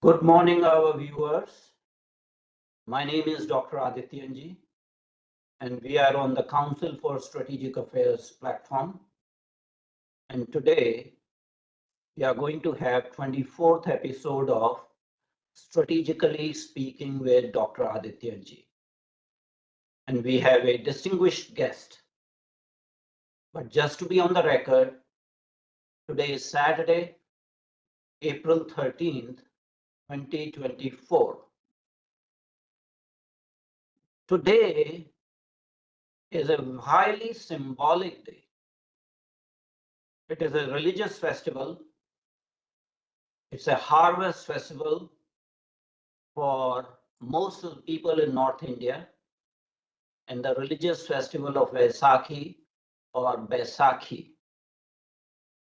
Good morning, our viewers. My name is Dr. Adityanjee, and we are on the Council for Strategic Affairs platform. And today, we are going to have 24th episode of Strategically Speaking with Dr. Adityanjee. And we have a distinguished guest. But just to be on the record, today is Saturday, April 13th, 2024. Today is a highly symbolic day. It is a religious festival. It's a harvest festival for most of the people in North India, and the religious festival of Vaisakhi or Baisakhi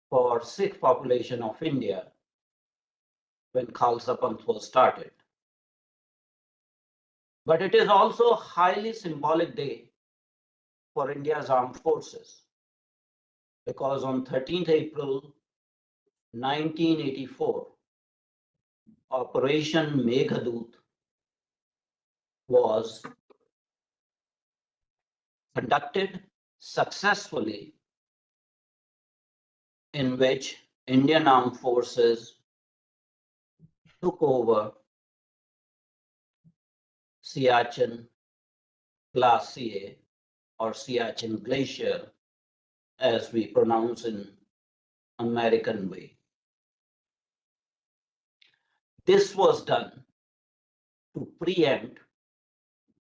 for Sikh population of India when Khalsa Panth was started. But it is also a highly symbolic day for India's armed forces, because on 13th April 1984, Operation Meghadoot was conducted successfully, in which Indian armed forces took over Siachen Glacier or Siachen Glacier, as we pronounce in American way. This was done to preempt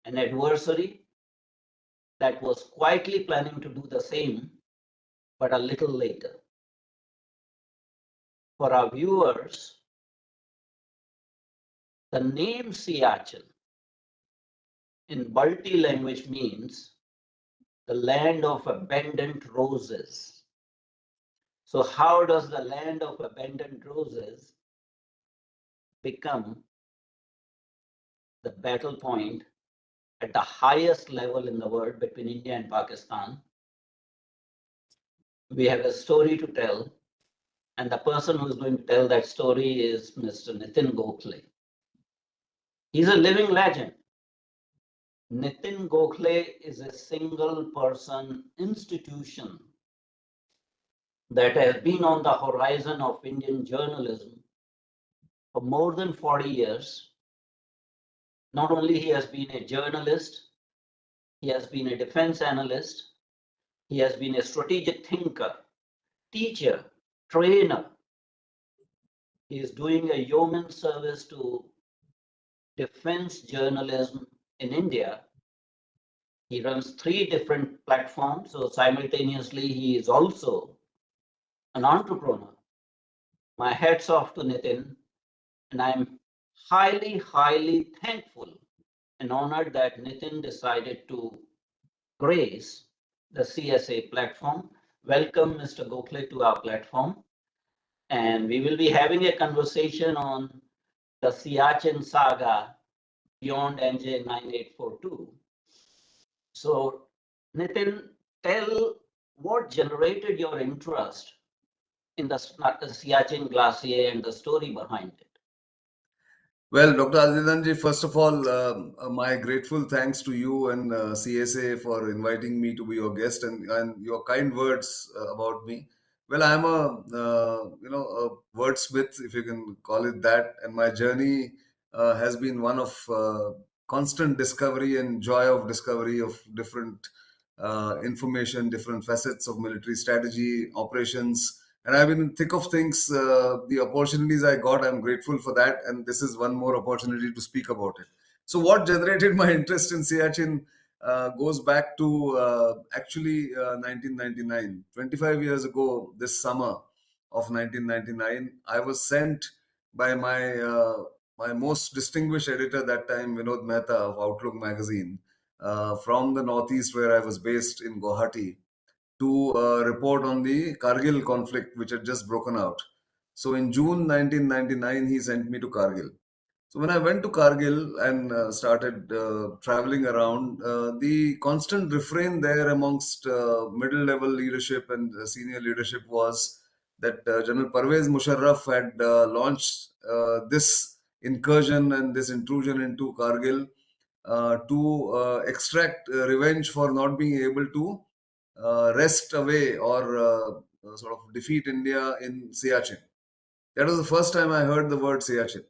an adversary that was quietly planning to do the same, but a little later. For our viewers, the name Siachen in Balti language means the land of abundant roses. So how does the land of abundant roses become the battle point at the highest level in the world between India and Pakistan? We have a story to tell, and the person who is going to tell that story is Mr. Nitin Gokhale. He's a living legend. Nitin Gokhale is a single person institution that has been on the horizon of Indian journalism for more than 40 years. Not only he has been a journalist, he has been a defense analyst, he has been a strategic thinker, teacher, trainer. He is doing a yeoman service to defense journalism in India. He runs 3 different platforms, so simultaneously he is also an entrepreneur. My hats off to Nitin, and I'm highly, highly thankful and honored that Nitin decided to grace the CSA platform. Welcome, Mr. Gokhale, to our platform. And we will be having a conversation on the Siachen Saga beyond NJ 9842. So, Nitin, tell what generated your interest in the Siachen Glacier and the story behind it. Well, Dr. Adityanjee, first of all, my grateful thanks to you and CSA for inviting me to be your guest and your kind words about me. Well, I'm a wordsmith, if you can call it that, and my journey has been one of constant discovery and joy of discovery of different information, different facets of military strategy, operations. And I've been in thick of things. The opportunities I got, I'm grateful for that. And this is one more opportunity to speak about it. So what generated my interest in Siachen goes back to actually 1999. 25 years ago, this summer of 1999, I was sent by my most distinguished editor that time, Vinod Mehta of Outlook magazine, from the Northeast, where I was based in Guwahati, to report on the Kargil conflict, which had just broken out. So in June 1999, he sent me to Kargil. So when I went to Kargil and started traveling around, the constant refrain there amongst middle-level leadership and senior leadership was that General Parvez Musharraf had launched this incursion and this intrusion into Kargil to extract revenge for not being able to wrest away or sort of defeat India in Siachen. That was the first time I heard the word Siachen.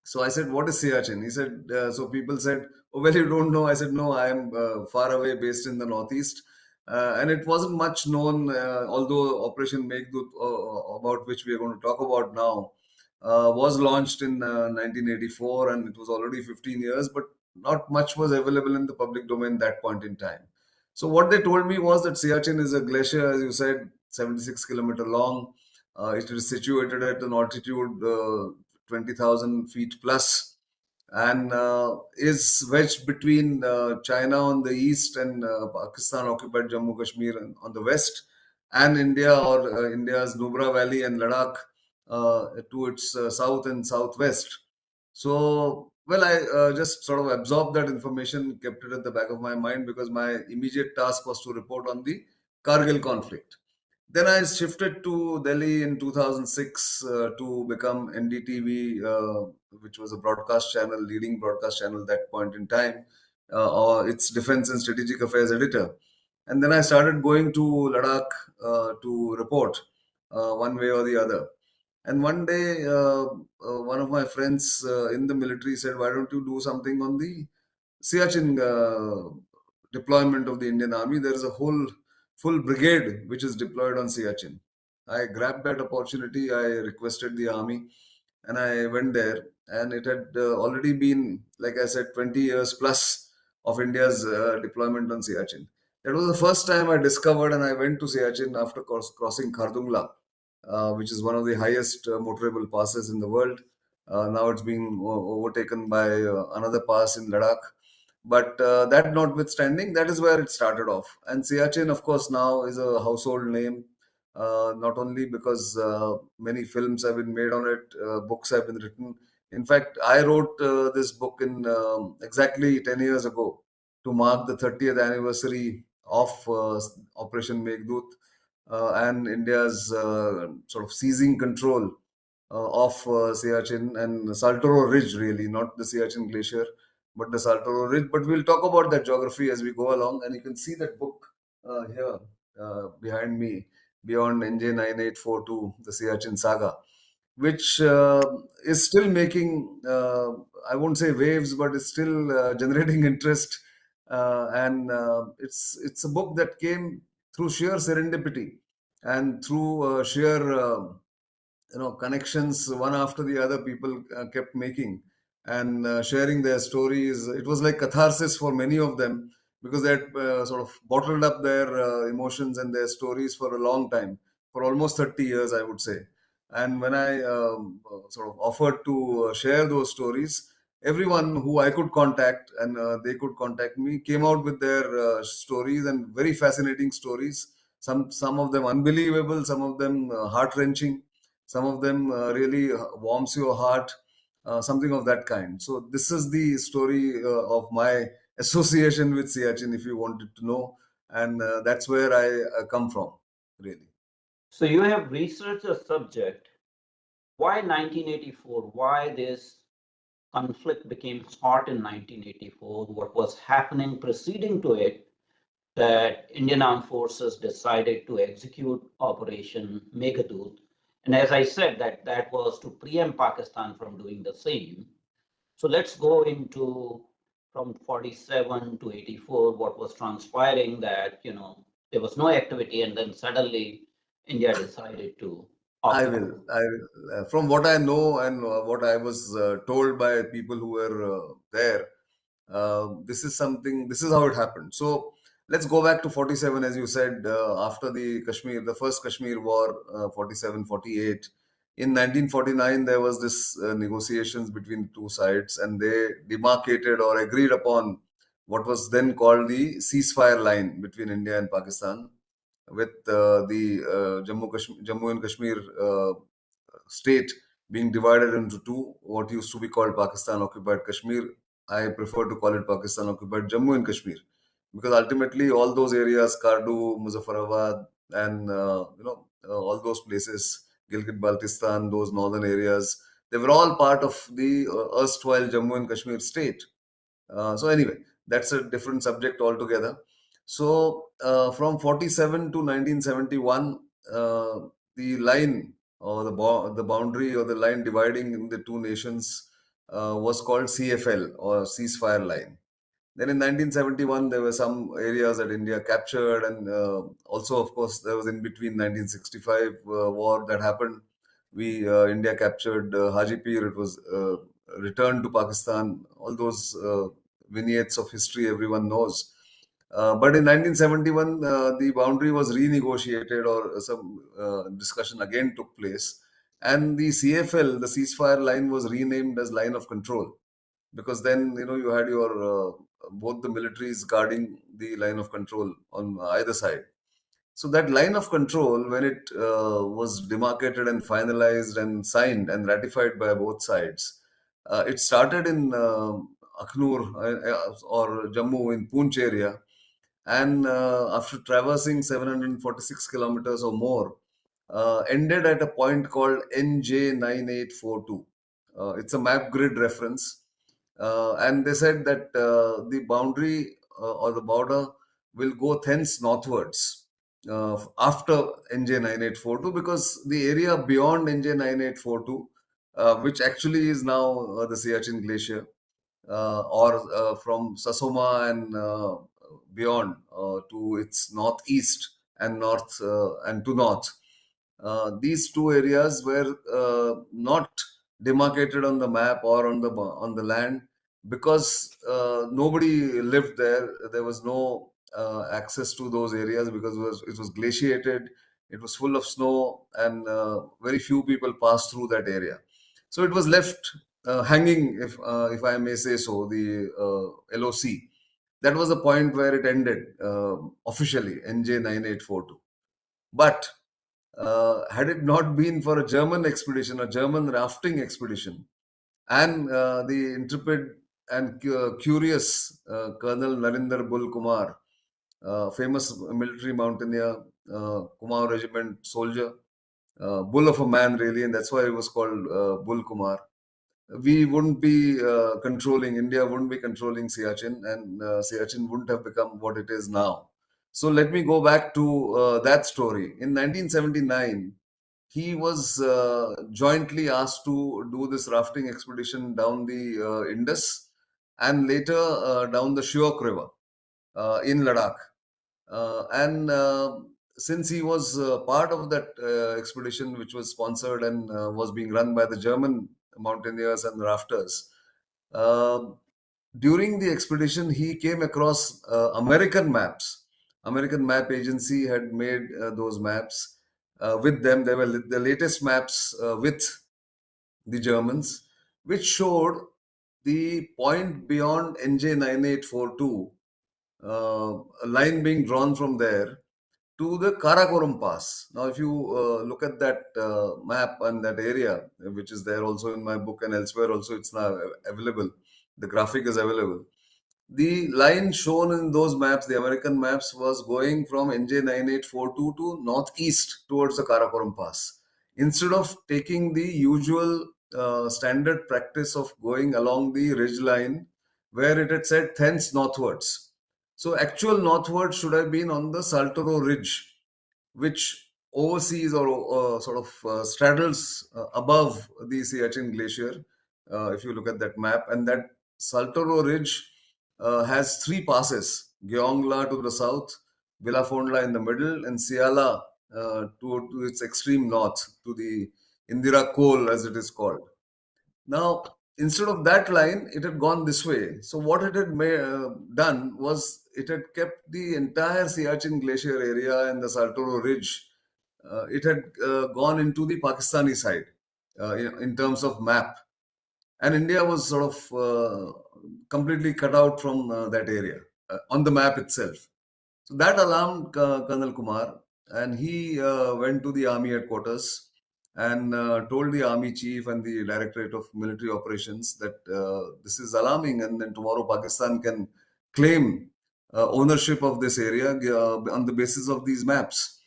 So I said, "What is Siachen?" He said, so people said, "Oh, well, you don't know." I said, "No, I am far away, based in the Northeast." And it wasn't much known, although Operation Meghdut, about which we are going to talk about now, was launched in 1984, and it was already 15 years, but not much was available in the public domain that point in time. So what they told me was that Siachen is a glacier, as you said, 76-kilometer long. It is situated at an altitude 20,000 feet plus, and is wedged between China on the east and Pakistan occupied Jammu Kashmir on the west, and India, or India's Nubra Valley and Ladakh to its south and southwest. So, well, I just sort of absorbed that information, kept it at the back of my mind, because my immediate task was to report on the Kargil conflict. Then I shifted to Delhi in 2006 to become NDTV, which was a broadcast channel, leading broadcast channel at that point in time, or its defense and strategic affairs editor. And then I started going to Ladakh to report one way or the other. And one day, one of my friends in the military said, "Why don't you do something on the Siachen deployment of the Indian Army? There is a whole full brigade which is deployed on Siachen." I grabbed that opportunity. I requested the army, and I went there. And it had already been, like I said, 20 years plus of India's deployment on Siachen. That was the first time I discovered, and I went to Siachen after crossing Khardungla, which is one of the highest motorable passes in the world. Now it's being overtaken by another pass in Ladakh. But that notwithstanding, that is where it started off. And Siachen, of course, now is a household name, not only because many films have been made on it, books have been written. In fact, I wrote this book in exactly 10 years ago to mark the 30th anniversary of Operation Meghdut and India's sort of seizing control of Siachen and Saltoro Ridge, really, not the Siachen Glacier, but the Saltoro Ridge. But we'll talk about that geography as we go along, and you can see that book here behind me, Beyond NJ 9842, the Siachen Saga, which is still making, I won't say waves, but it's still generating interest. And it's a book that came through sheer serendipity and through sheer connections one after the other. People kept making and sharing their stories. It was like catharsis for many of them, because they had sort of bottled up their emotions and their stories for a long time, for almost 30 years, I would say. And when I sort of offered to share those stories, everyone who I could contact and they could contact me came out with their stories, and very fascinating stories. Some of them unbelievable, some of them heart wrenching, some of them really warms your heart, something of that kind. So this is the story of my association with Siachen, if you wanted to know, and that's where I come from, really. So you have researched the subject. Why 1984? Why this conflict became hot in 1984? What was happening preceding to it that Indian Armed Forces decided to execute Operation Meghdut? And as I said, that was to preempt Pakistan from doing the same. So let's go into from 47 to 84, what was transpiring, that, there was no activity, and then suddenly India decided to I opt out. will. I will. From what I know and what I was told by people who were there, this is something. This is how it happened. So let's go back to 47, as you said. After the first Kashmir War, 47, 48. In 1949, there was this negotiations between the two sides, and they demarcated or agreed upon what was then called the ceasefire line between India and Pakistan, with the Jammu and Kashmir state being divided into two, what used to be called Pakistan occupied Kashmir. I prefer to call it Pakistan occupied Jammu and Kashmir, because ultimately all those areas, Kardu, Muzaffarabad, and all those places, Gilgit Baltistan, those northern areas, They were all part of the erstwhile Jammu and Kashmir state. So anyway, that's a different subject altogether. So from 47 to 1971, the line or the boundary or the line dividing the two nations was called CFL, or ceasefire line. Then in 1971, there were some areas that India captured, and also, of course, there was in between 1965 war that happened. India captured Hajipir. It was returned to Pakistan. All those vignettes of history everyone knows. But in 1971, the boundary was renegotiated, or some discussion again took place, and the CFL, the ceasefire line, was renamed as line of control, because then you had your both the militaries guarding the line of control on either side. So that line of control, when it was demarcated and finalized and signed and ratified by both sides, it started in Akhnur, or Jammu in Poonch area, and after traversing 746 kilometers or more, ended at a point called NJ9842. It's a map grid reference, and they said that the boundary or the border will go thence northwards after NJ9842, because the area beyond NJ9842, which actually is now the Siachen Glacier, or from Sasoma and beyond to its northeast and north and to north. These two areas were not demarcated on the map or on the land, because nobody lived there. There was no access to those areas, because it was glaciated. It was full of snow, and very few people passed through that area. So it was left hanging, if I may say so, the LOC. That was the point where it ended officially, NJ9842. But had it not been for a German expedition, a German rafting expedition, and the intrepid and curious Colonel Narinder Bull Kumar, famous military mountaineer, Kumar Regiment soldier, bull of a man really, and that's why it was called Bull Kumar. We wouldn't be India wouldn't be controlling Siachen, and Siachen wouldn't have become what it is now. So let me go back to that story. In 1979, he was jointly asked to do this rafting expedition down the Indus, and later down the Shyok River in Ladakh. And since he was part of that expedition, which was sponsored and was being run by the German mountaineers and rafters, uh, during the expedition, he came across American maps. American Map Agency had made those maps with them. They were the latest maps with the Germans, which showed the point beyond NJ9842, a line being drawn from there to the Karakoram Pass. Now, if you look at that map and that area, which is there also in my book and elsewhere also, it's now available. The graphic is available. The line shown in those maps, the American maps, was going from NJ9842 to northeast towards the Karakoram Pass. Instead of taking the usual standard practice of going along the ridge line where it had said thence northwards. So actual northwards should have been on the Saltoro Ridge, which oversees or sort of straddles above the Siachen Glacier, if you look at that map. And that Saltoro Ridge has three passes: Gyeongla to the south, Bilaphonla in the middle, and Siala to its extreme north, to the Indira Kol, as it is called. Now, instead of that line, it had gone this way. So what it had done was it had kept the entire Siachen Glacier area and the Saltoro Ridge. It had gone into the Pakistani side in terms of map, and India was sort of completely cut out from that area on the map itself. So that alarmed Colonel Kumar, and he went to the army headquarters and told the army chief and the directorate of military operations that this is alarming, and then tomorrow Pakistan can claim ownership of this area on the basis of these maps.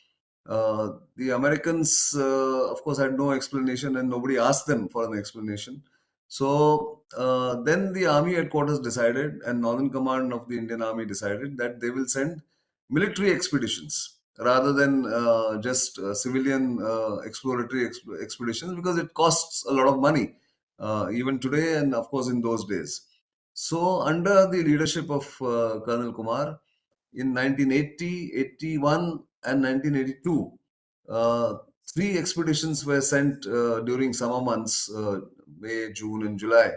The Americans, of course, had no explanation and nobody asked them for an explanation. So then the army headquarters decided, and Northern Command of the Indian Army decided that they will send military expeditions rather than just civilian exploratory expeditions, because it costs a lot of money, even today and of course in those days. So under the leadership of Colonel Kumar, in 1980, 81, and 1982, uh, three expeditions were sent during summer months, May, June, and July,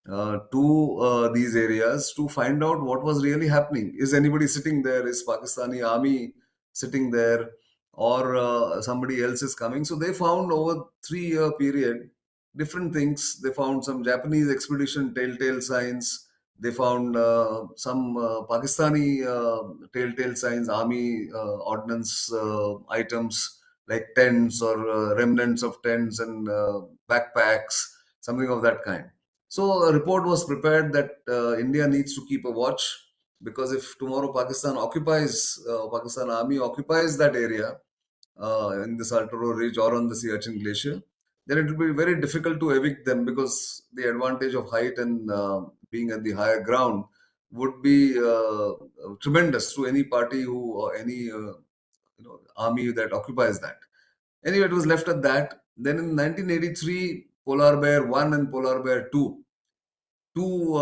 to these areas to find out what was really happening. Is anybody sitting there? Is Pakistani army sitting there, or somebody else is coming? So they found over 3 year period different things. They found some Japanese expedition telltale signs. They found some Pakistani telltale signs, army ordnance items like tents or remnants of tents and backpacks, something of that kind. So a report was prepared that India needs to keep a watch, because if tomorrow Pakistan army occupies that area in the Saltoro Ridge or on the Siachen Glacier, then it will be very difficult to evict them, because the advantage of height and being at the higher ground would be tremendous to any party who or any army that occupies that. Anyway, it was left at that. Then in 1983, Polar Bear 1 and Polar Bear 2, two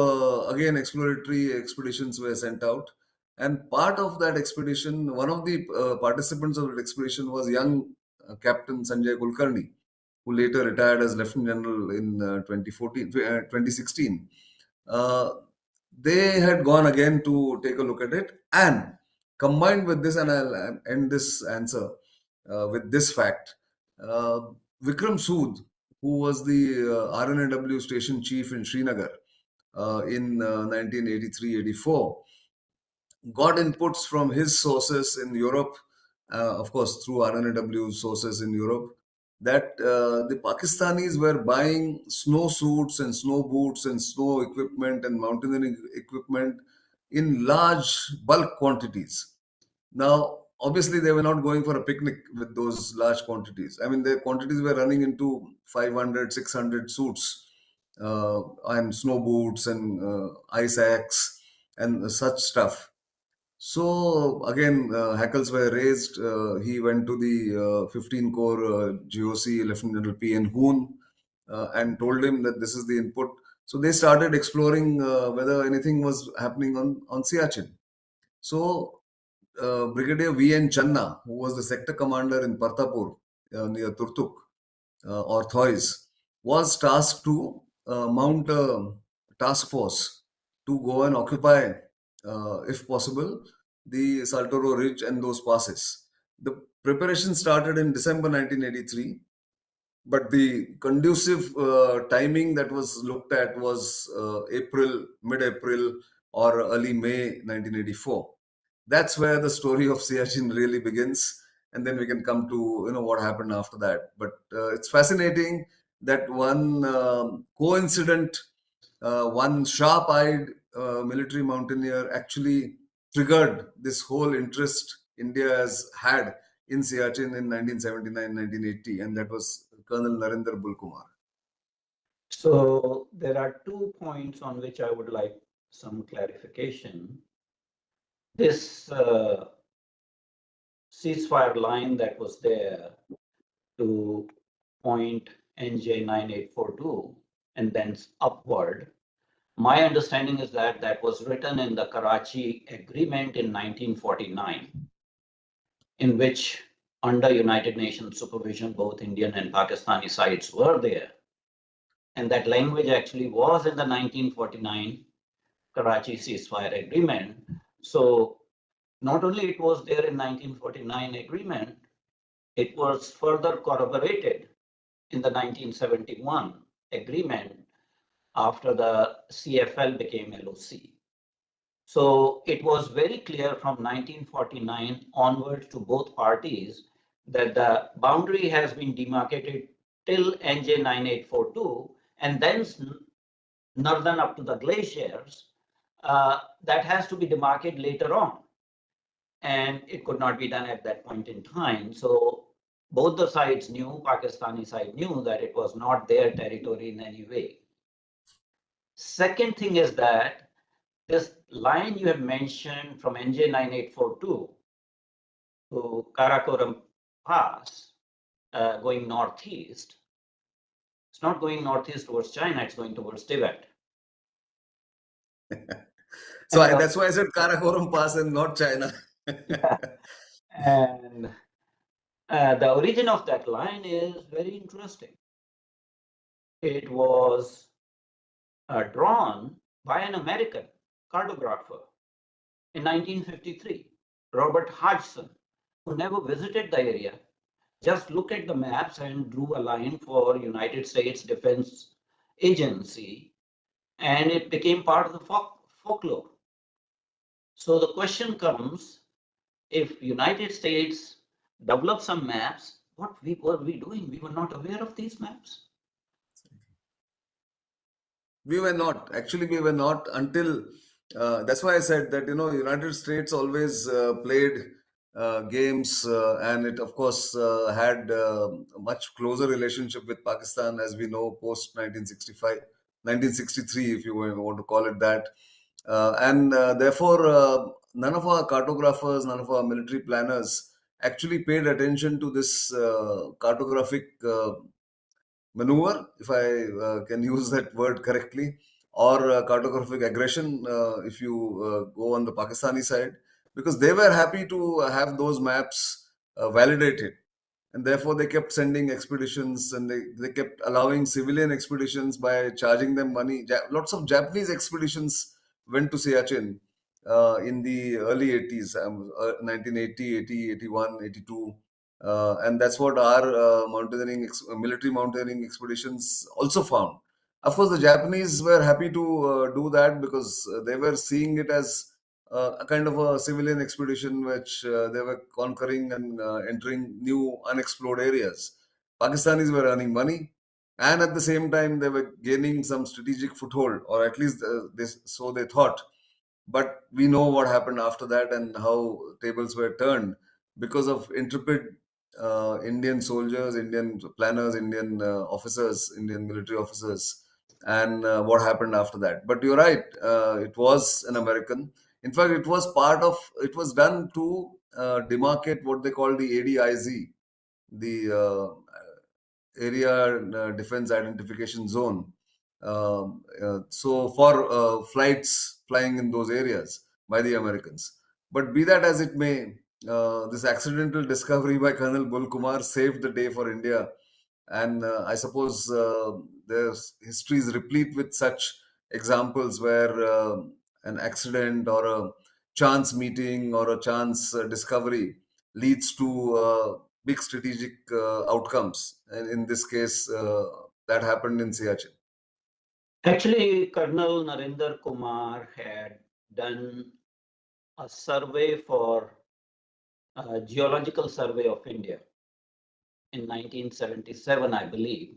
again exploratory expeditions were sent out, and part of that expedition, one of the participants of that expedition was young Captain Sanjay Kulkarni, who later retired as Lieutenant General in 2016. Uh, they had gone again to take a look at it, and combined with this, and I'll end this answer with this fact. uh, Vikram Sukt, who was the RNAW station chief in Srinagar in 1983-84, got inputs from his sources in Europe, of course through RNAW sources in Europe, that the Pakistanis were buying snow suits and snow boots and snow equipment and mountaineering equipment in large bulk quantities. Now, obviously, they were not going for a picnic with those large quantities. I mean, the quantities were running into 500, 600 suits and snow boots and ice axe and such stuff. So again, hackles were raised. He went to the 15 Corps GOC, Lieutenant General P.N. Hoon, and told him that this is the input. So they started exploring whether anything was happening on Siachen. So Brigadier V.N. Channa, who was the sector commander in Partapur near Turtuk or Thois, was tasked to mount a task force to go and occupy, if possible, the Saltoro Ridge and those passes. The preparation started in December 1983, but the conducive timing that was looked at was mid-April or early May 1984. That's where the story of Siachen really begins, and then we can come to what happened after that. But it's fascinating that one coincident, one sharp-eyed military mountaineer actually triggered this whole interest India has had in Siachen in 1979-1980, and that was Colonel Narendra Bulkumar. So there are 2 points on which I would like some clarification. This ceasefire line that was there to point NJ 9842 and then upward, my understanding is that that was written in the Karachi Agreement in 1949, in which under United Nations supervision, both Indian and Pakistani sides were there. And that language actually was in the 1949 Karachi ceasefire agreement. So not only it was there in 1949 agreement, it was further corroborated in the 1971 agreement after the CFL became LOC. So it was very clear from 1949 onwards to both parties that the boundary has been demarcated till NJ 9842 and then northern up to the glaciers, that has to be demarcated later on. and it could not be done at that point in time. So both the sides knew, Pakistani side knew that it was not their territory in any way. Second thing is that this line you have mentioned from NJ 9842 to Karakoram Pass, going northeast, it's not going northeast towards China, it's going towards Tibet. So that's why I said Karakoram Pass and not China. Yeah. And the origin of that line is very interesting. It was drawn by an American cartographer in 1953, Robert Hodgson, who never visited the area, just looked at the maps and drew a line for United States Defense Agency, and it became part of the folklore. So the question comes, if United States developed some maps, what were we doing? We were not aware of these maps. We were not. Actually, we were not until. That's why I said that United States always played games, and it of course had a much closer relationship with Pakistan, as we know, post 1965, 1963, if you want to call it that. And therefore, none of our cartographers, none of our military planners actually paid attention to this cartographic maneuver, if I can use that word correctly, or cartographic aggression, if you go on the Pakistani side, because they were happy to have those maps validated. And therefore, they kept sending expeditions, and they kept allowing civilian expeditions by charging them money. Lots of Japanese expeditions went to Siachen in the early 80s, 1980, 80, 81, 82. And that's what our military mountaineering expeditions also found. Of course, the Japanese were happy to do that because they were seeing it as a kind of a civilian expedition which they were conquering and entering new unexplored areas. Pakistanis were earning money, and at the same time they were gaining some strategic foothold, or at least so they thought. But we know what happened after that and how tables were turned because of intrepid Indian soldiers, Indian planners, Indian officers, Indian military officers, and what happened after that. But you're right, it was an American. In fact, it was done to demarcate what they call the ADIZ, the Area Defense Identification Zone. So for flights flying in those areas by the Americans. But be that as it may, this accidental discovery by Colonel Kel Kumar saved the day for India. And I suppose there's history is replete with such examples where an accident or a chance meeting or a chance discovery leads to big strategic outcomes. And in this case, that happened in Siachen. Actually, Colonel Narinder Kumar had done a survey for a geological survey of India in 1977, I believe.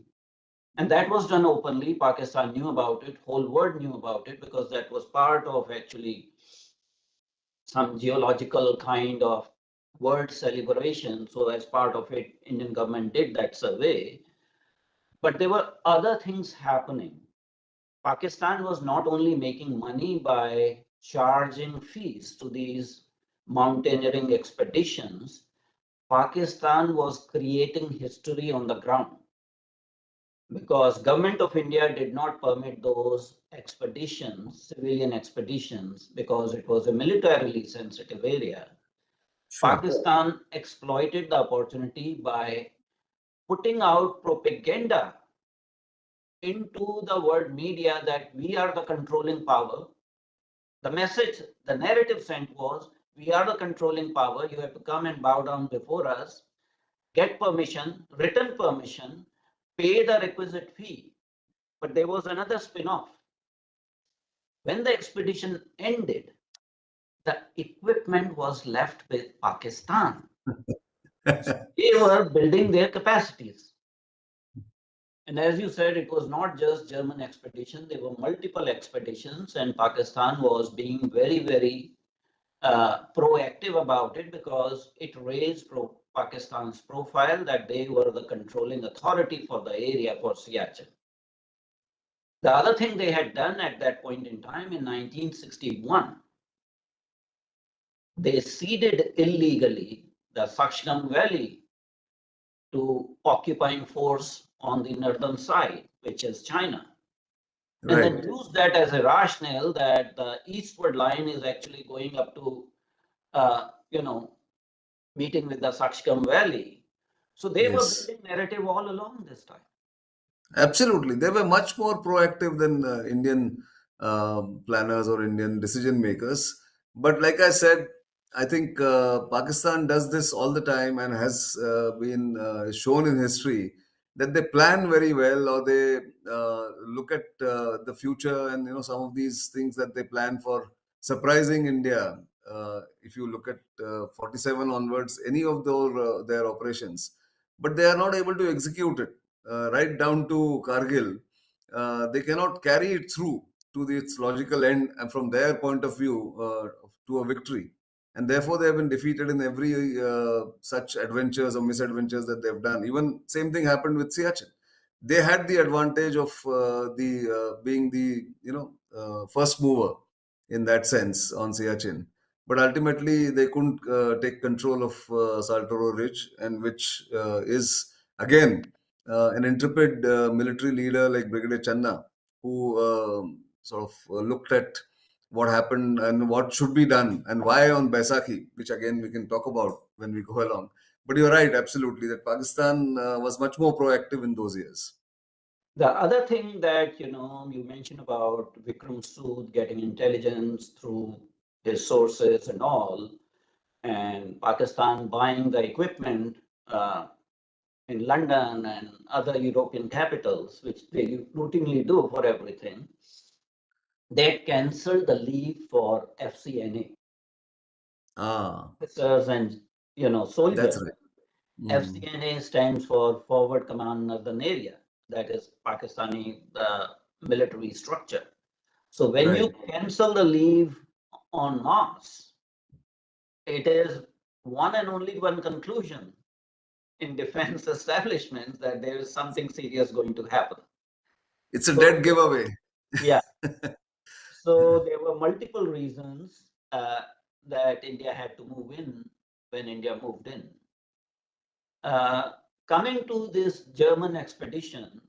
And that was done openly. Pakistan knew about it, whole world knew about it, because that was part of actually some geological kind of world celebration. So as part of it, Indian government did that survey. But there were other things happening. Pakistan was not only making money by charging fees to these mountaineering expeditions, Pakistan was creating history on the ground, because government of India did not permit those expeditions, civilian expeditions, because it was a militarily sensitive area. Sure. Pakistan exploited the opportunity by putting out propaganda into the world media that we are the controlling power. The message, the narrative sent was, we are the controlling power. You have to come and bow down before us, get permission, written permission, pay the requisite fee. But there was another spin-off. When the expedition ended, the equipment was left with Pakistan. They were building their capacities. And as you said, it was not just German expedition, there were multiple expeditions, and Pakistan was being very, very proactive about it because it raised Pakistan's profile that they were the controlling authority for the area for Siachen. The other thing they had done at that point in time in 1961, they ceded illegally the Saksham Valley to occupying force on the northern side, which is China. And then use that as a rationale that the eastward line is actually going up to, meeting with the Saksham Valley. So they were building narrative all along this time. Absolutely. They were much more proactive than Indian planners or Indian decision makers. But like I said, I think Pakistan does this all the time and has been shown in history that they plan very well, or they look at the future, and some of these things that they plan for surprising India. If you look at 47 onwards, any of their operations, but they are not able to execute it right down to Kargil. They cannot carry it through to its logical end, and from their point of view, to a victory. And therefore, they have been defeated in every such adventures or misadventures that they've done. Even same thing happened with Siachen. They had the advantage of the being the first mover in that sense on Siachen, but ultimately they couldn't take control of Saltoro Ridge, and which is again an intrepid military leader like Brigadier Channa, who sort of looked at what happened and what should be done and why on Baisakhi, which again we can talk about when we go along. But you're right, absolutely, that Pakistan was much more proactive in those years. The other thing that you mentioned about Vikram Sukt getting intelligence through his sources and all, and Pakistan buying the equipment in London and other European capitals, which they routinely do for everything, they cancelled the leave for FCNA officers and soldiers. That's right. FCNA stands for Forward Command Northern Area. That is Pakistani military structure. So when you cancel the leave en masse, it is one and only one conclusion in defense establishments that there is something serious going to happen. It's a dead giveaway. Yeah. So there were multiple reasons that India had to move in when India moved in. Coming to this German expedition,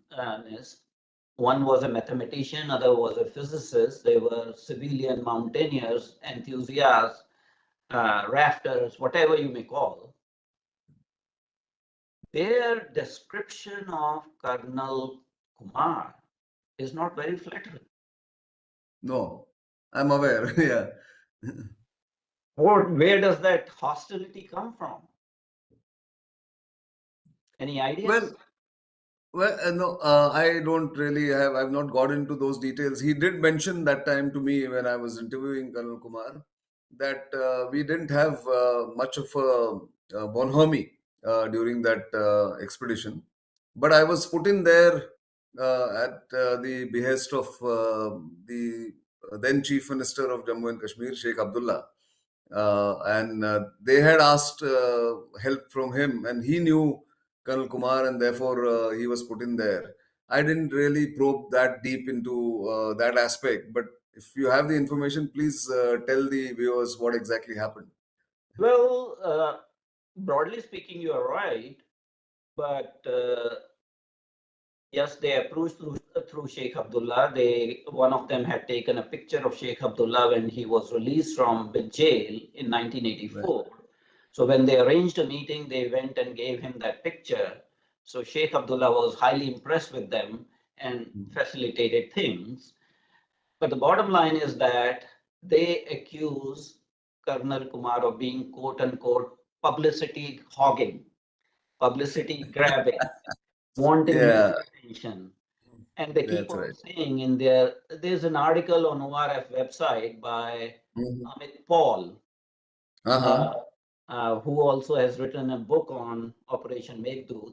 one was a mathematician, other was a physicist. They were civilian mountaineers, enthusiasts, rafters, whatever you may call. Their description of Colonel Kumar is not very flattering. No, I'm aware. Yeah. Where does that hostility come from? Any ideas? No, I don't really have. I've not got into those details. He did mention that time to me when I was interviewing Colonel Kumar that we didn't have much of a bonhomie during that expedition, but I was put in there at the behest of the then Chief Minister of Jammu and Kashmir, Sheikh Abdullah. And they had asked help from him, and he knew Colonel Kumar, and therefore he was put in there. I didn't really probe that deep into that aspect, but if you have the information, please tell the viewers what exactly happened. Well, broadly speaking, you are right, but yes, they approached through Sheikh Abdullah. One of them had taken a picture of Sheikh Abdullah when he was released from the jail in 1984. Right. So when they arranged a meeting, they went and gave him that picture. So Sheikh Abdullah was highly impressed with them and facilitated things. But the bottom line is that they accuse Colonel Kumar of being quote unquote publicity hogging, publicity grabbing, wanting attention. And they keep on saying in there's an article on ORF website by Amit Paul, who also has written a book on Operation Meghdoot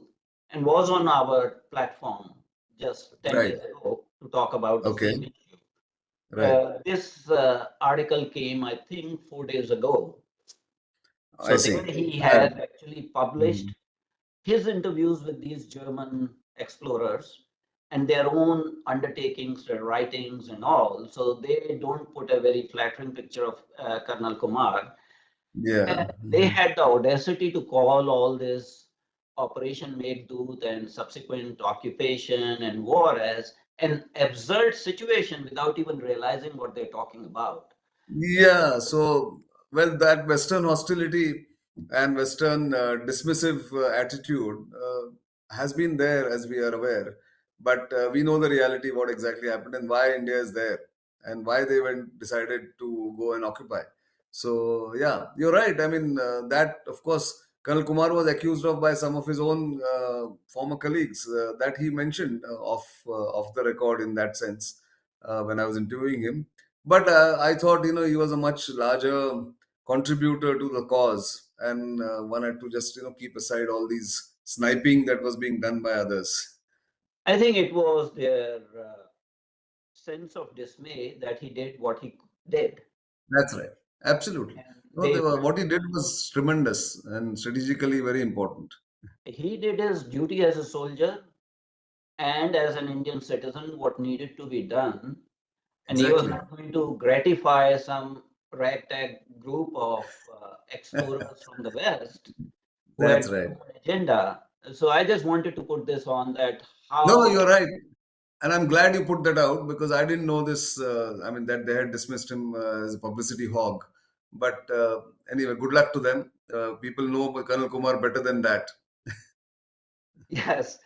and was on our platform just 10 days ago to talk about the same issue. Right. This article came, I think, 4 days ago. I So there see. he I, has actually published Mhm. his interviews with these German explorers and their own undertakings, their writings and all. So they don't put a very flattering picture of Colonel Kumar. Yeah. They Mhm. had the audacity to call all this Operation Meghdoot and subsequent occupation and war as an absurd situation without even realizing what they're talking about. Yeah, so well, that Western hostility and Western dismissive attitude has been there, as we are aware. But we know the reality, what exactly happened, and why India is there, and why they went decided to go and occupy. So yeah, you're right. I mean, that of course, Colonel Kumar was accused of by some of his own former colleagues that he mentioned off the record in that sense when I was interviewing him. But I thought, he was a much larger contributor to the cause, and one had to just, keep aside all these sniping that was being done by others. I think it was their sense of dismay that he did what he did. That's right. Absolutely. And No, they what he did was tremendous and strategically very important. he did his duty as a soldier and as an Indian citizen, what needed to be done. And he was Exactly. not going to gratify some ragtag group of explorers from the West who had That's their right. own agenda. So I just wanted to put this on that No, how, you're right. And I'm glad you put that out because I didn't know this. I mean, that they had dismissed him as a publicity hog. But anyway, good luck to them. People know Colonel Kumar better than that. yes.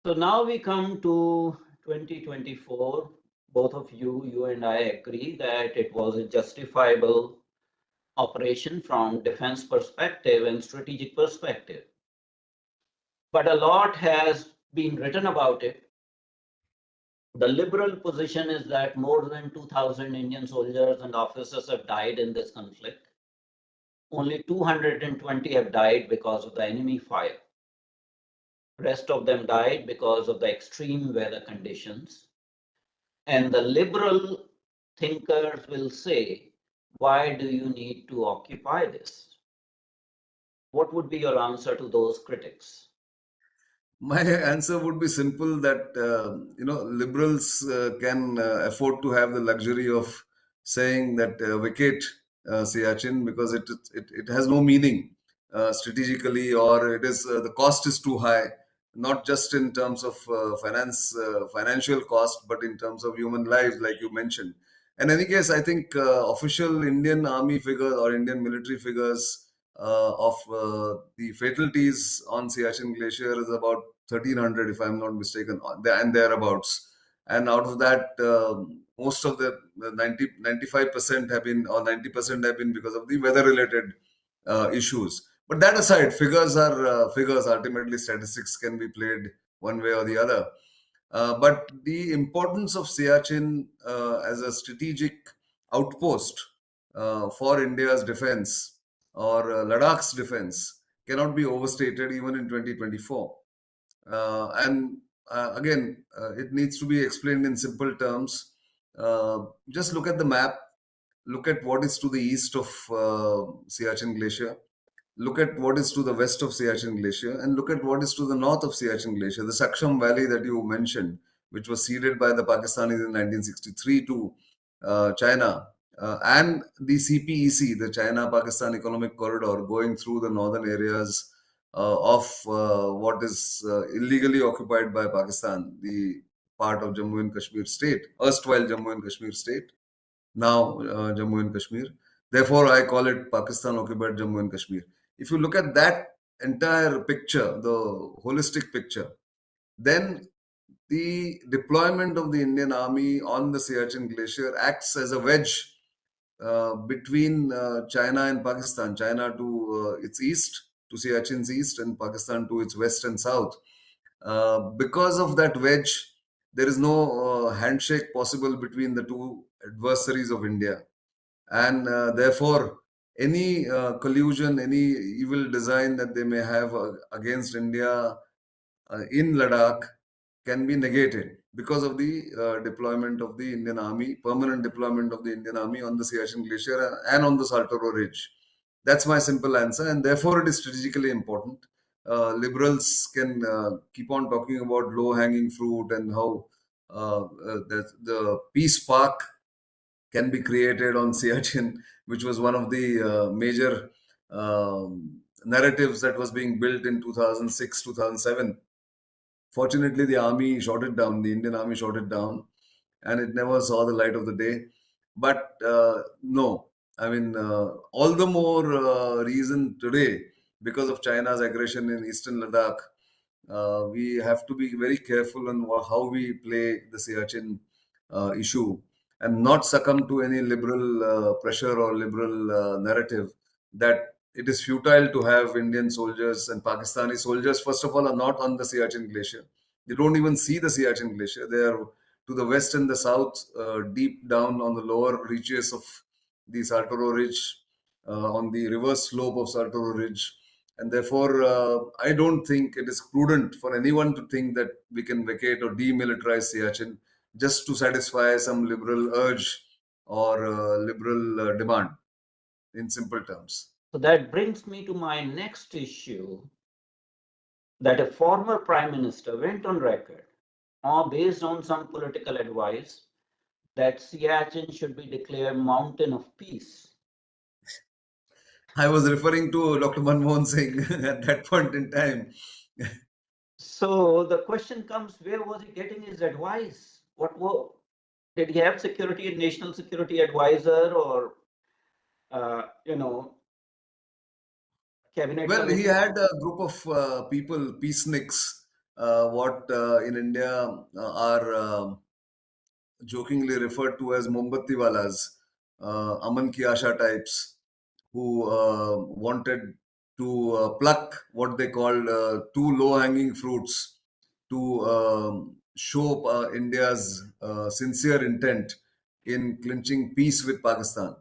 So now we come to 2024. Both of you and I agree that it was a justifiable operation from defense perspective and strategic perspective. But a lot has been written about it. The liberal position is that more than 2,000 Indian soldiers and officers have died in this conflict. Only 220 have died because of the enemy fire. Rest of them died because of the extreme weather conditions. And the liberal thinkers will say, why do you need to occupy this? What would be your answer to those critics? My answer would be simple that liberals can afford to have the luxury of saying that vacate Siachen because it has no meaning strategically, or it is the cost is too high, not just in terms of financial cost, but in terms of human lives, like you mentioned. In any case, I think official Indian army figures or Indian military figures of the fatalities on Siachen Glacier is about 1,300, if I'm not mistaken, and thereabouts. And out of that, most of the 95% have been, or 90% have been because of the weather-related issues. But that aside, figures are figures. Ultimately, statistics can be played one way or the other. But the importance of Siachen as a strategic outpost for India's defense or Ladakh's defense cannot be overstated even in 2024. And again, it needs to be explained in simple terms. Just look at the map, look at what is to the east of Siachen Glacier, look at what is to the west of Siachen Glacier, and look at what is to the north of Siachen Glacier. The Saksham Valley that you mentioned, which was ceded by the Pakistanis in 1963 to China, and the CPEC, the China Pakistan Economic Corridor, going through the northern areas of what is illegally occupied by Pakistan, the part of Jammu and Kashmir state, erstwhile Jammu and Kashmir state, now Jammu and Kashmir. Therefore, I call it Pakistan occupied Jammu and Kashmir. If you look at that entire picture, the holistic picture, then the deployment of the Indian Army on the Siachen Glacier acts as a wedge between China and Pakistan. China to its east, to Siachen's east, and Pakistan to its west and south. Because of that wedge, there is no handshake possible between the two adversaries of India, and therefore any collusion, any evil design that they may have against India in Ladakh can be negated because of the deployment of the Indian Army, permanent deployment of the Indian Army on the Siachen Glacier and on the Saltoro Ridge. That's my simple answer, and therefore it is strategically important. Liberals can keep on talking about low-hanging fruit and how the peace park can be created on Siachen, which was one of the major narratives that was being built in 2006, 2007. Fortunately, the army shot it down. The Indian army shot it down, and it never saw the light of the day. But no, I mean, all the more reason today because of China's aggression in Eastern Ladakh. We have to be very careful on how we play the Siachen issue and not succumb to any liberal pressure or liberal narrative that it is futile to have Indian soldiers and Pakistani soldiers, first of all, are not on the Siachen Glacier. They don't even see the Siachen Glacier. They are to the west and the south, deep down on the lower reaches of the Saltoro Ridge, on the reverse slope of Saltoro Ridge. And therefore, I don't think it is prudent for anyone to think that we can vacate or demilitarize Siachen just to satisfy some liberal urge or liberal demand, in simple terms. So that brings me to my next issue, that a former prime minister went on record, or based on some political advice, that Siachen should be declared mountain of peace. I was referring to Dr. Manmohan Singh at that point in time. So the question comes, where was he getting his advice? Did he have security and national security advisor, or cabinet Well, he committee? had a group of people, peaceniks, what in India are jokingly referred to as Mombatti Aman Ki Asha types, who wanted to pluck what they called two low-hanging fruits to show India's sincere intent in clinching peace with Pakistan.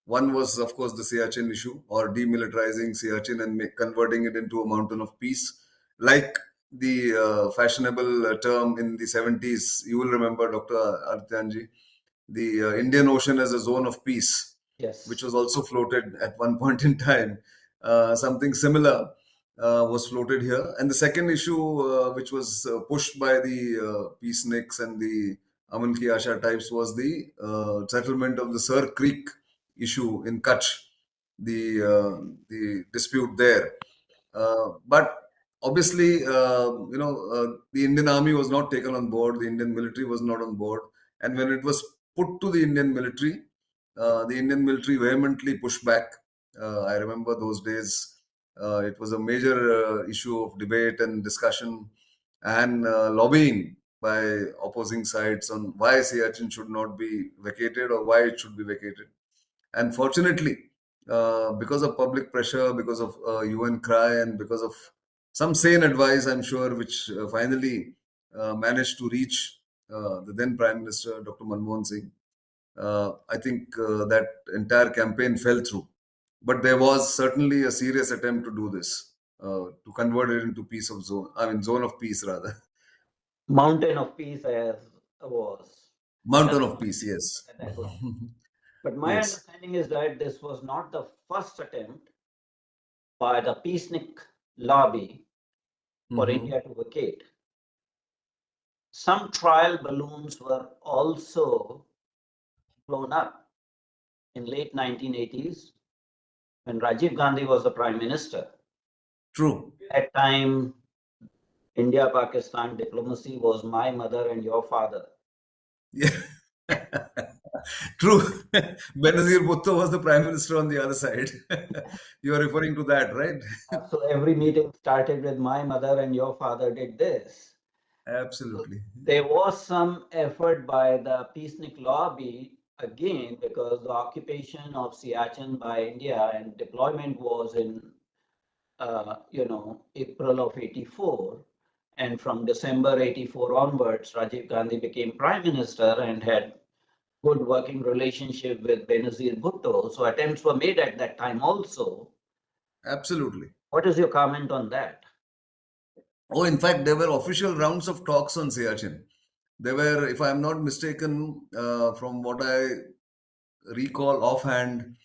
One was, of course, the Siachen issue, or demilitarizing Siachen and converting it into a mountain of peace, like the fashionable term in the 70s. You will remember, Dr. Adityanjee, the Indian Ocean as a zone of peace, which Yes. was also floated at one point in time. Something similar was floated here. And the second issue, which was pushed by the peaceniks and the Aman Ki Asha types, was the settlement of the Sir Creek issue in Kutch, the dispute there. But obviously, the Indian army was not taken on board. The Indian military was not on board. And when it was put to the Indian military vehemently pushed back. I remember those days. It was a major issue of debate and discussion and lobbying by opposing sides on why Siachen should not be vacated or why it should be vacated. And fortunately, because of public pressure, because of UN cry, and because of some sane advice, I'm sure, which finally managed to reach the then Prime Minister, Dr. Manmohan Singh, I think that entire campaign fell through. But there was certainly a serious attempt to do this, to convert it into zone of peace rather. Mountain of peace as was. Mountain of peace, yes. That was. But my Yes. understanding is that this was not the first attempt by the peacenik lobby for Hmm. India to vacate. Some trial balloons were also blown up in late 1980s when Rajiv Gandhi was the prime minister. True. At that time, India-Pakistan diplomacy was my mother and your father. Yeah. True. Benazir Bhutto was the prime minister on the other side. You are referring to that, right? So every meeting started with my mother and your father did this. So Absolutely. there was some effort by the peacenik lobby again, because the occupation of Siachen by India and deployment was in April of 84. And from December 84 onwards, Rajiv Gandhi became prime minister and had good working relationship with Benazir Bhutto. So attempts were made at that time also. Absolutely. What is your comment on that? Oh, in fact, there were official rounds of talks on Siachen. There were, if I'm not mistaken, from what I recall offhand,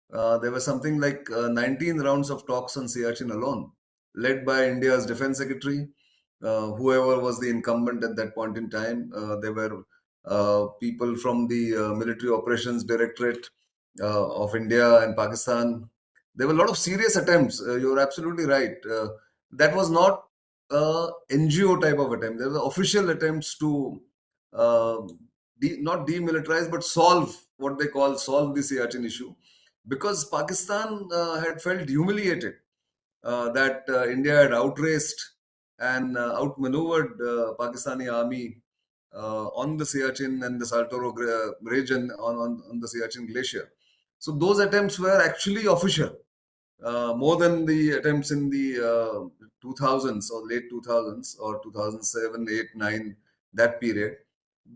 there were something like 19 rounds of talks on Siachen alone, led by India's defense secretary, whoever was the incumbent at that point in time. There were people from the military operations directorate of India and Pakistan. There were a lot of serious attempts. You're absolutely right. That was not NGO type of attempt. There were official attempts to uh, not demilitarize but solve what they call solve the Siachen issue, because Pakistan had felt humiliated that India had outraced and outmaneuvered Pakistani army on the Siachen and the Saltoro region on the Siachen glacier. So those attempts were actually official, more than the attempts in the 2000s or late 2000s or 2007, 8, 9, that period.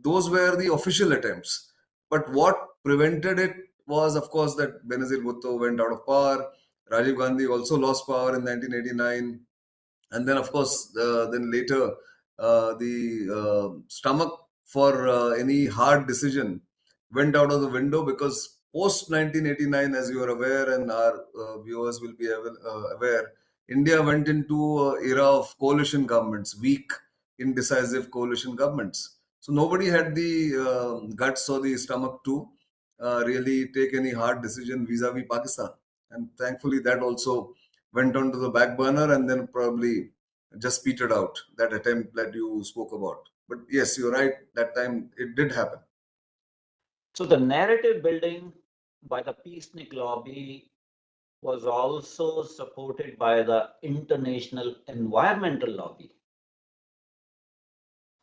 Those were the official attempts. But what prevented it was, of course, that Benazir Bhutto went out of power. Rajiv Gandhi also lost power in 1989. And then, of course, then later, the stomach for any hard decision went out of the window, because post 1989, as you are aware, and our viewers will be aware, India went into an era of coalition governments, weak, indecisive coalition governments. So nobody had the guts or the stomach to really take any hard decision vis-a-vis Pakistan. And thankfully, that also went on to the back burner and then probably just petered out, that attempt that you spoke about. But yes, you're right, that time it did happen. So the narrative building by the peacenik lobby was also supported by the international environmental lobby,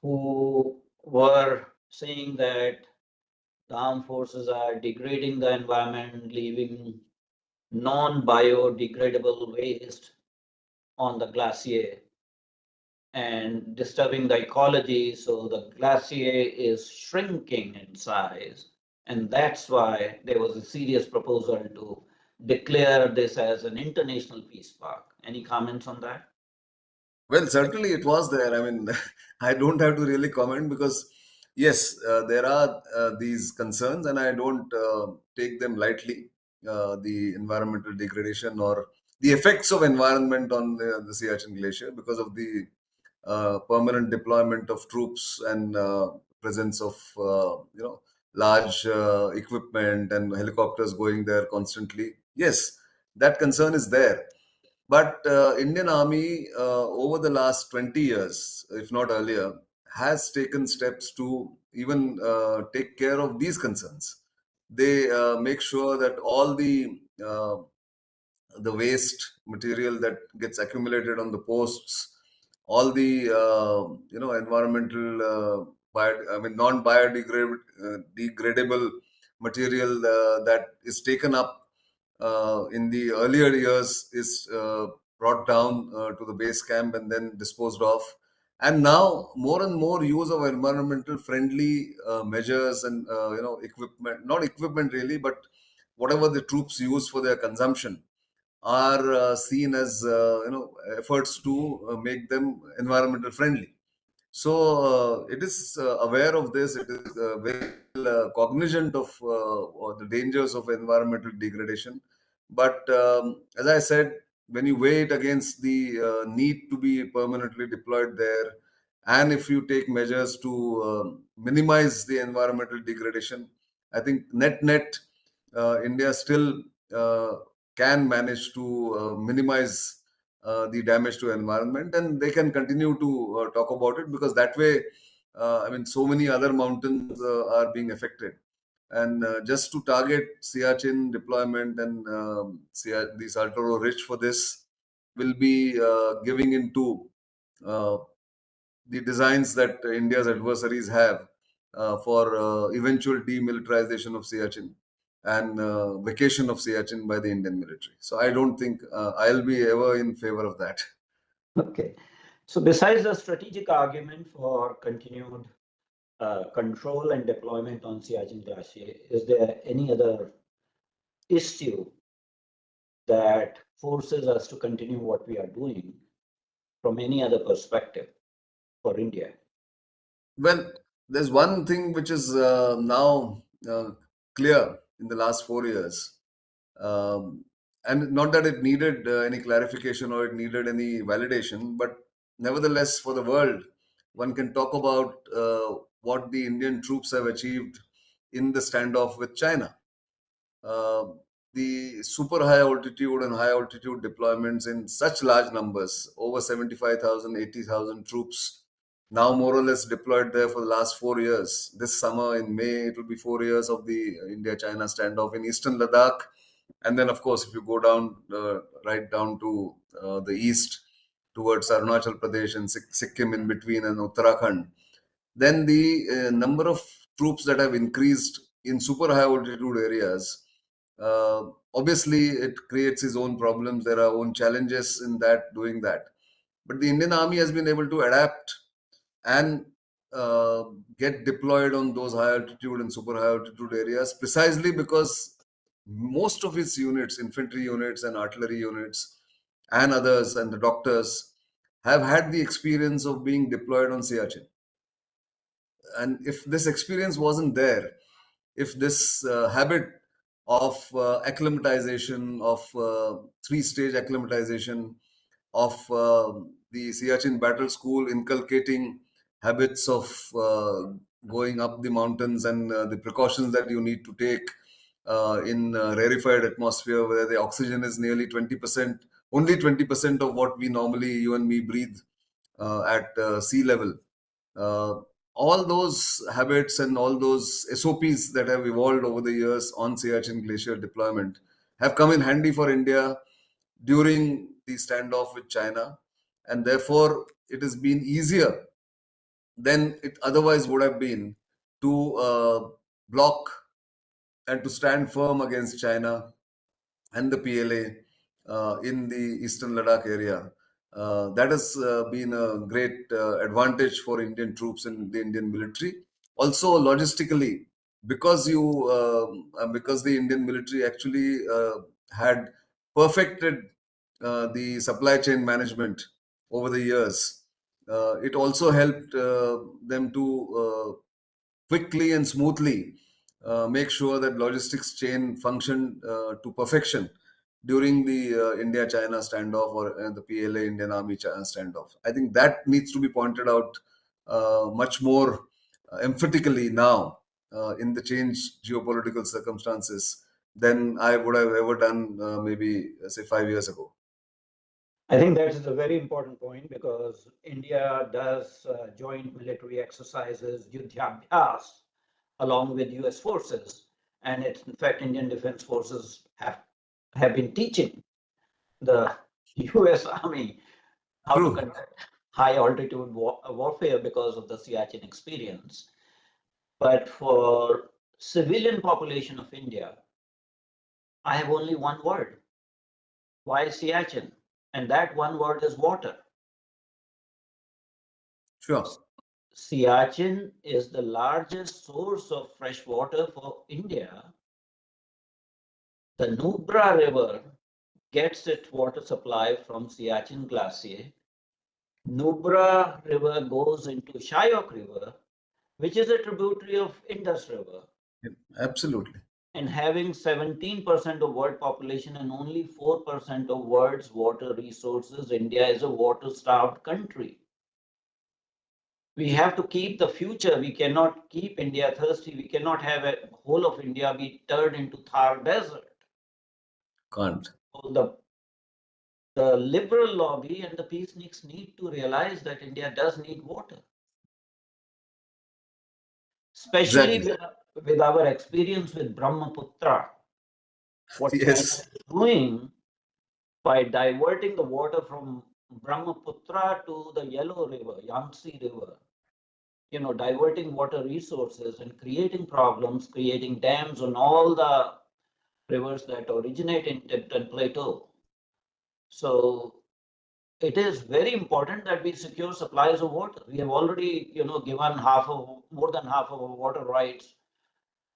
who were saying that the armed forces are degrading the environment, leaving non-biodegradable waste on the glacier and disturbing the ecology. So the glacier is shrinking in size. And that's why there was a serious proposal to declare this as an international peace park. Any comments on that? Well, certainly it was there. I mean, I don't have to really comment because, yes, there are these concerns, and I don't take them lightly. The environmental degradation or the effects of environment on the Siachen Glacier because of the permanent deployment of troops and presence of large equipment and helicopters going there constantly. Yes, that concern is there. But Indian Army, over the last 20 years, if not earlier, has taken steps to even take care of these concerns. They make sure that all the waste material that gets accumulated on the posts, all the environmental, I mean non-biodegradable degradable material that is taken up in the earlier years is brought down to the base camp and then disposed of. And now more and more use of environmental friendly measures and equipment, not equipment really, but whatever the troops use for their consumption are seen as efforts to make them environmental friendly. So it is aware of this. It is very cognizant of the dangers of environmental degradation. But as I said, when you weigh it against the need to be permanently deployed there, and if you take measures to minimize the environmental degradation, I think net India still uh, can manage to minimize the damage to environment, and they can continue to talk about it, because that way, I mean, so many other mountains are being affected. And just to target Siachen deployment and the Saltoro Ridge for this will be giving into uh, the designs that India's adversaries have for eventual demilitarization of Siachen and vacation of Siachen by the Indian military. So I don't think I'll be ever in favor of that. Okay. So besides the strategic argument for continued control and deployment on Siachen Glacier, is there any other issue that forces us to continue what we are doing from any other perspective for India? Well, there's one thing which is now clear in the last 4 years. Um, and not that it needed any clarification or it needed any validation, but nevertheless, for the world, one can talk about what the Indian troops have achieved in the standoff with China. Uh, the super high altitude and high altitude deployments in such large numbers, over 75,000, 80,000 troops, now more or less deployed there for the last 4 years. This summer in May, it will be 4 years of the India-China standoff in eastern Ladakh. And then, of course, if you go down, right down to the east towards Arunachal Pradesh and Sikkim in between and Uttarakhand, then the number of troops that have increased in super high altitude areas, obviously it creates its own problems. There are own challenges in that doing that. But the Indian Army has been able to adapt and uh, get deployed on those high altitude and super high altitude areas precisely because most of its units, infantry units and artillery units and others and the doctors have had the experience of being deployed on Siachen. And if this experience wasn't there, if this habit of acclimatization, of three-stage acclimatization, of the Siachen Battle School inculcating habits of going up the mountains and the precautions that you need to take in rarefied atmosphere where the oxygen is nearly 20%, only 20% of what we normally, you and me, breathe at sea level. Uh, all those habits and all those SOPs that have evolved over the years on Siachen Glacier deployment have come in handy for India during the standoff with China. And therefore, it has been easier than it otherwise would have been to block and to stand firm against China and the PLA in the eastern Ladakh area. That has been a great advantage for Indian troops and the Indian military. Also, logistically, because the Indian military actually had perfected the supply chain management over the years, it also helped them to quickly and smoothly make sure that logistics chain functioned to perfection during the India-China standoff or the PLA Indian Army standoff. I think that needs to be pointed out much more emphatically now in the changed geopolitical circumstances than I would have ever done maybe, say, 5 years ago. I think that is a very important point because India does joint military exercises, Yuddhabhyas, along with US forces. And it's, in fact, Indian Defense Forces have been teaching the US Army how True. to conduct high altitude warfare because of the Siachen experience. But for civilian population of India, I have only one word. Why Siachen? And that one word is water. Sure. Siachen is the largest source of fresh water for India. The Nubra River gets its water supply from Siachen Glacier. Nubra River goes into Shyok River, which is a tributary of Indus River. Absolutely. And having 17% of world population and only 4% of world's water resources, India is a water-starved country. We have to keep the future. We cannot keep India thirsty. We cannot have a whole of India be turned into Thar desert. Can't. So the liberal lobby and the peaceniks need to realize that India does need water. Especially Exactly. with our experience with Brahmaputra. What China Yes. is doing by diverting the water from Brahmaputra to the Yellow River, Yangtze River, diverting water resources and creating problems, creating dams on all the rivers that originate in Tibetan Plateau. So it is very important that we secure supplies of water. We have already, given more than half of our water rights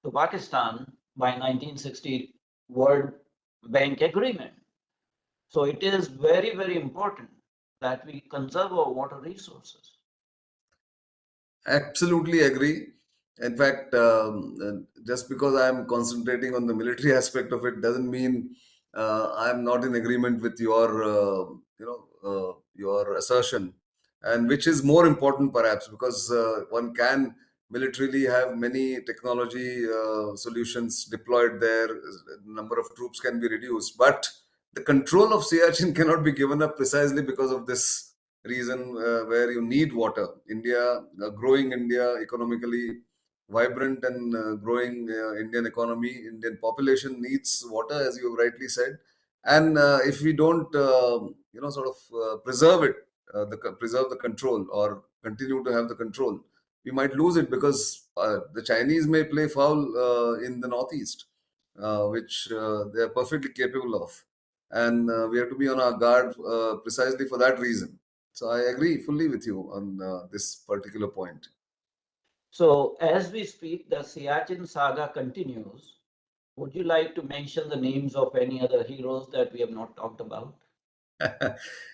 to Pakistan by 1960 World Bank Agreement. So it is very, very important that we conserve our water resources. Absolutely agree. In fact, just because I'm concentrating on the military aspect of it doesn't mean I'm not in agreement with your, your assertion, and which is more important perhaps because one can militarily have many technology solutions deployed there. Number of troops can be reduced, but the control of Siachen cannot be given up precisely because of this reason where you need water. India, growing India, economically vibrant and growing Indian economy, Indian population needs water, as you have rightly said. And if we don't, sort of preserve it, preserve the control or continue to have the control, we might lose it because the Chinese may play foul in the northeast, which they are perfectly capable of. And we have to be on our guard precisely for that reason. So I agree fully with you on this particular point. So as we speak, the Siachen saga continues. Would you like to mention the names of any other heroes that we have not talked about?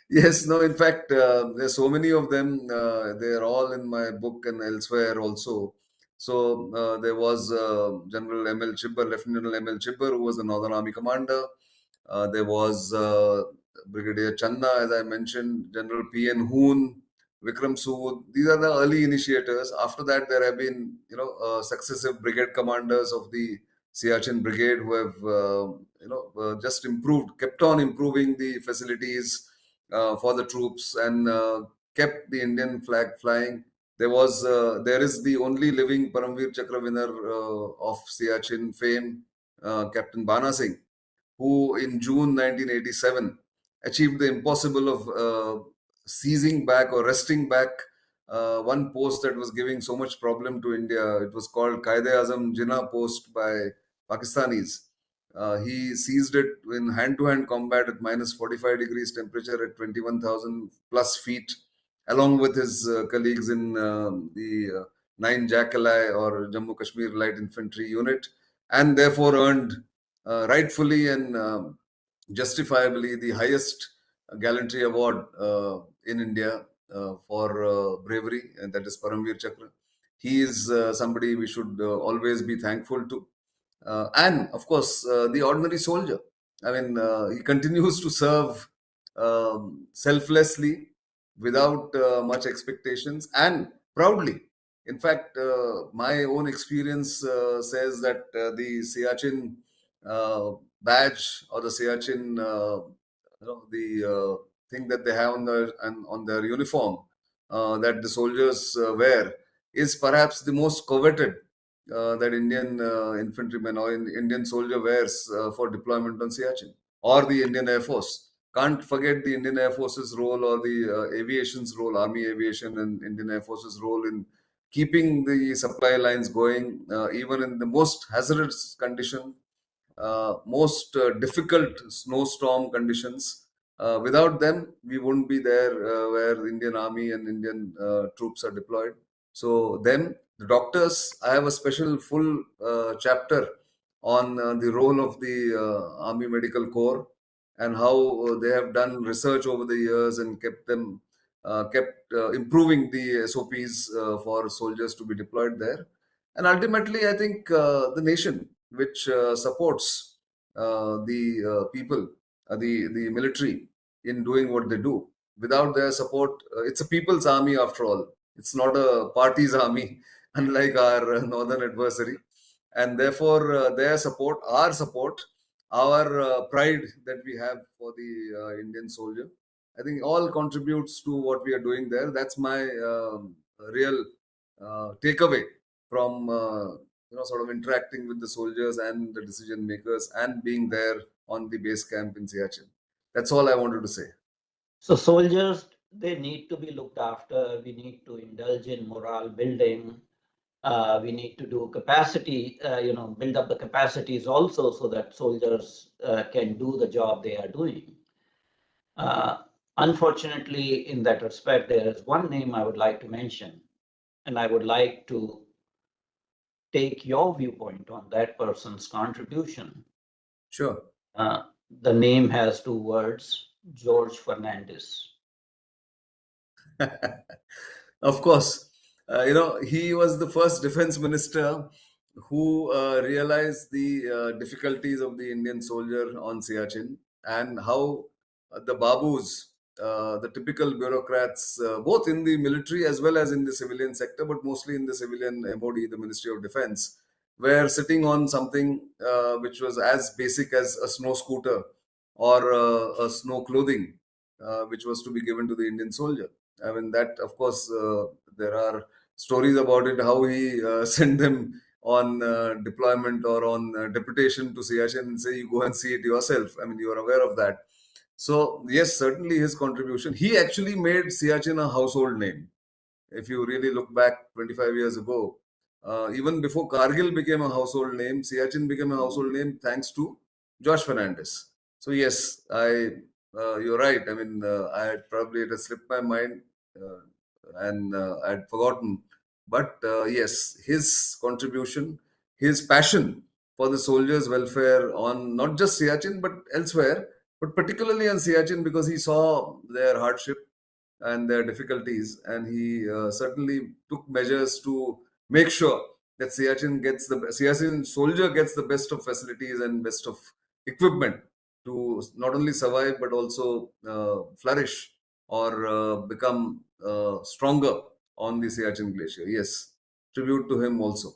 Yes, no, in fact, there's so many of them. They're all in my book and elsewhere also. So there was General M.L. Chibber, Lieutenant General M.L. Chibber, who was the Northern Army commander. There was Brigadier Channa, as I mentioned, General P.N. Hoon, Vikram Sukt. These are the early initiators. After that, there have been, successive brigade commanders of the Siachen Brigade who have, just improved, kept on improving the facilities for the troops and kept the Indian flag flying. There is the only living Paramveer Chakra winner of Siachen fame, Captain Bana Singh, who in June 1987 achieved the impossible of seizing back or wresting back one post that was giving so much problem to India. It was called Qaid-e-Azam Jinnah post by Pakistanis. He seized it in hand-to-hand combat at minus 45 degrees temperature at 21,000 plus feet, along with his colleagues in the 9 Jackali or Jammu Kashmir Light Infantry Unit, and therefore earned rightfully and justifiably the highest gallantry award in India for bravery, and that is Paramveer Chakra. He is somebody we should always be thankful to. And of course, the ordinary soldier. I mean, he continues to serve selflessly without much expectations and proudly. In fact, my own experience says that the Siachen badge or the Siachen, the thing that they have on their uniform that the soldiers wear is perhaps the most coveted that Indian infantryman or Indian soldier wears for deployment on Siachen, or the Indian Air Force. Can't forget the Indian Air Force's role or the aviation's role, Army Aviation and Indian Air Force's role in keeping the supply lines going, even in the most hazardous condition, most difficult snowstorm conditions. Without them, we wouldn't be there where the Indian Army and Indian troops are deployed. So, them, the doctors, I have a special full chapter on the role of the Army Medical Corps and how they have done research over the years and kept improving the SOPs for soldiers to be deployed there. And ultimately, I think the nation, which supports the people, the military, in doing what they do. Without their support, it's a people's army after all. It's not a party's army, unlike our northern adversary. And therefore, their support, our pride that we have for the Indian soldier, I think all contributes to what we are doing there. That's my real takeaway from sort of interacting with the soldiers and the decision makers and being there on the base camp in Siachen. That's all I wanted to say. So soldiers, they need to be looked after. We need to indulge in morale building. We need to do capacity, build up the capacities also so that soldiers can do the job they are doing. Unfortunately, in that respect, there is one name I would like to mention, and I would like to take your viewpoint on that person's contribution. Sure. The name has two words, George Fernandez. Of course, he was the first defense minister who realized the difficulties of the Indian soldier on Siachen and how the Babus, the typical bureaucrats, both in the military as well as in the civilian sector, but mostly in the civilian MOD, the Ministry of Defense, were sitting on something which was as basic as a snow scooter or a snow clothing, which was to be given to the Indian soldier. I mean, that, of course, there are stories about it, how he sent them on deployment or on deputation to Siachen and say, you go and see it yourself. I mean, you are aware of that. So, yes, certainly his contribution. He actually made Siachen a household name. If you really look back 25 years ago, even before Kargil became a household name, Siachen became a household name thanks to Josh Fernandez. So yes, you're right. I mean, it has slipped my mind, and I'd forgotten. But yes, his contribution, his passion for the soldiers' welfare on not just Siachen but elsewhere, but particularly on Siachen because he saw their hardship and their difficulties, and he certainly took measures to make sure that Siachen soldier gets the best of facilities and best of equipment to not only survive but also flourish or become stronger on the Siachen glacier. Yes, tribute to him also.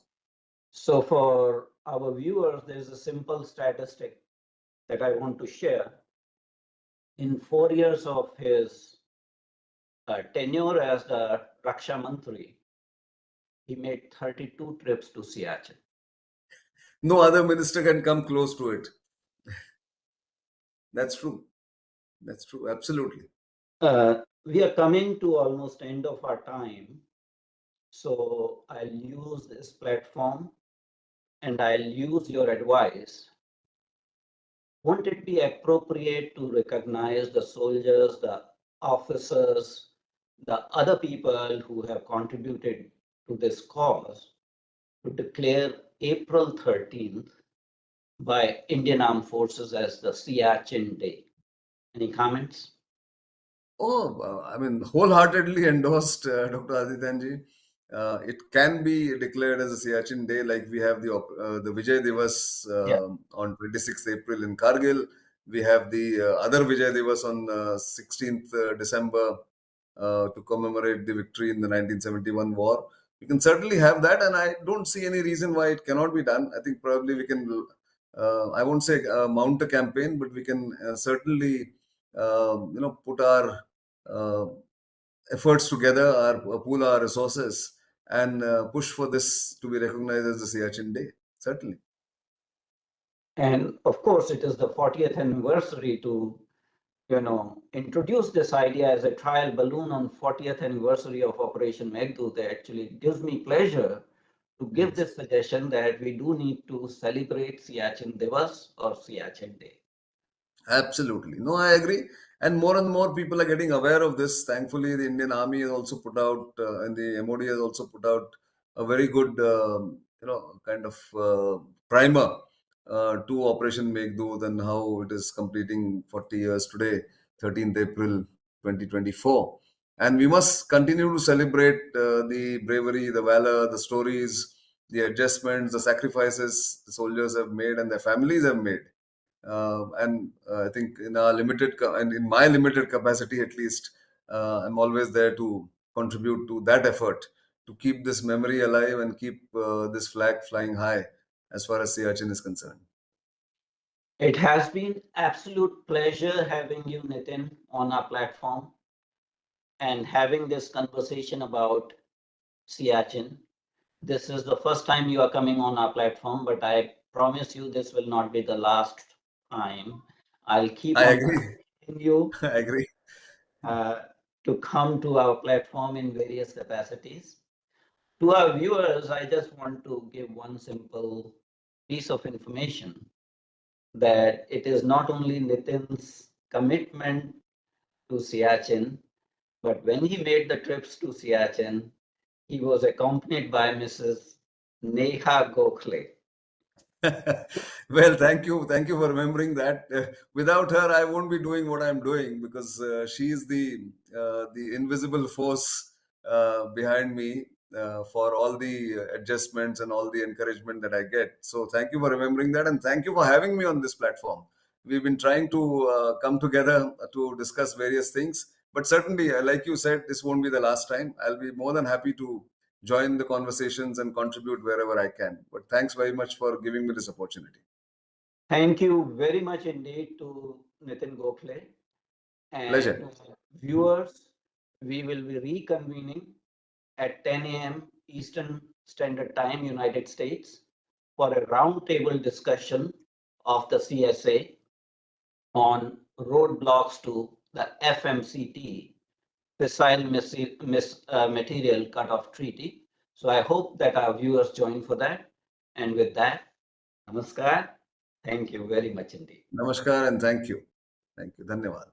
So for our viewers, there's a simple statistic that I want to share. In 4 years of his tenure as the Raksha Mantri, he made 32 trips to Siachen. No other minister can come close to it. That's true. That's true. Absolutely. We are coming to almost end of our time. So I'll use this platform and I'll use your advice. Won't it be appropriate to recognize the soldiers, the officers, the other people who have contributed to this cause to declare April 13th by Indian Armed Forces as the Siachen Day? Any comments? Oh, I mean, wholeheartedly endorsed, Dr. Adityanjee. It can be declared as a Siachen Day, like we have the Vijay Divas Yeah. on 26th April in Kargil. We have the other Vijay Divas on 16th December to commemorate the victory in the 1971 war. We can certainly have that, and I don't see any reason why it cannot be done. I think probably we can, I won't say mount a campaign, but we can certainly, put our uh, efforts together, pool our resources, and push for this to be recognized as the Siachen Day. Certainly. And of course, it is the 40th anniversary to introduce this idea as a trial balloon on 40th anniversary of Operation Meghdoot. That actually gives me pleasure to give this suggestion that we do need to celebrate Siachen Divas or Siachen Day. Absolutely. No, I agree. And more people are getting aware of this. Thankfully, the Indian Army has also put out, and the MOD has also put out a very good, kind of primer to Operation Meghdoot and how it is completing 40 years today, 13th April 2024. And we must continue to celebrate the bravery, the valor, the stories, the adjustments, the sacrifices the soldiers have made and their families have made. I think and in my limited capacity at least, I'm always there to contribute to that effort to keep this memory alive and keep this flag flying high as far as Siachen is concerned. It has been absolute pleasure having you, Nitin, on our platform and having this conversation about Siachen. This is the first time you are coming on our platform, but I promise you this will not be the last time. I'll keep I on agree. asking you I agree. to come to our platform in various capacities. To our viewers, I just want to give one simple piece of information that it is not only Nitin's commitment to Siachen, but when he made the trips to Siachen, he was accompanied by Mrs. Neha Gokhale. Well, thank you for remembering that. Without her, I won't be doing what I'm doing, because she is the invisible force behind me for all the adjustments and all the encouragement that I get. So thank you for remembering that, and thank you for having me on this platform. We've been trying to come together to discuss various things, but certainly, like you said, this won't be the last time. I'll be more than happy to join the conversations and contribute wherever I can. But thanks very much for giving me this opportunity. Thank you very much indeed to Nitin Gokhale. And Pleasure. viewers, we will be reconvening at 10 a.m. Eastern Standard Time, United States, for a roundtable discussion of the CSA on roadblocks to the FMCT, Fissile Material Cutoff Treaty. So I hope that our viewers join for that. And with that, namaskar. Thank you very much indeed. Namaskar and thank you. Thank you. Dhanyavad.